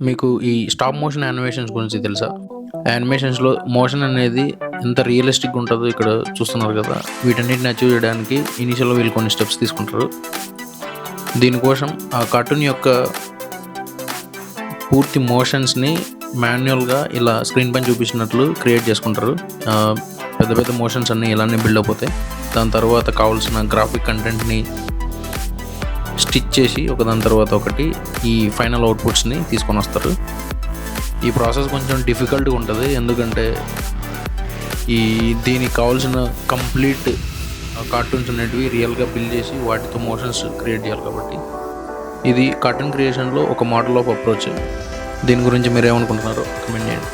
మీకు ఈ stop motion animations గురించి తెలుసా? యానిమేషన్స్‌లో మోషన్ అనేది ఎంత రియలిస్టిక్‌గా ఉంటదో ఇక్కడ చూస్తున్నారు కదా! వీటన్నిటిని అచీవ్ చేయడానికి ఇనీషియల్‌గా వీళ్ళు కొన్ని స్టెప్స్ తీసుకుంటారు. దీనికోసం ఆ కార్టూన్ యొక్క పూర్తి మోషన్స్‌ని మాన్యువల్‌గా ఇలా స్క్రీన్ పైన చూపించినట్లు క్రియేట్ చేసుకుంటారు. పెద్ద పెద్ద మోషన్స్ అన్నీ ఇలానే బిల్డప్ అవుతాయి. దాని తర్వాత కావాల్సిన గ్రాఫిక్ కంటెంట్‌ని స్టిచ్ చేసి ఒకదాని తర్వాత ఒకటి ఈ ఫైనల్ అవుట్పుట్స్ని తీసుకొని వస్తారు. ఈ ప్రాసెస్ కొంచెం డిఫికల్ట్గా ఉంటుంది, ఎందుకంటే దీనికి కావాల్సిన కంప్లీట్ కార్టూన్స్ అనేటివి రియల్గా బిల్డ్ చేసి వాటితో మోషన్స్ క్రియేట్ చేయాలి. కాబట్టి ఇది కార్టూన్ క్రియేషన్లో ఒక మోడల్ ఆఫ్ అప్రోచ్. దీని గురించి మీరు ఏమనుకుంటున్నారో కమెంట్ చేయండి.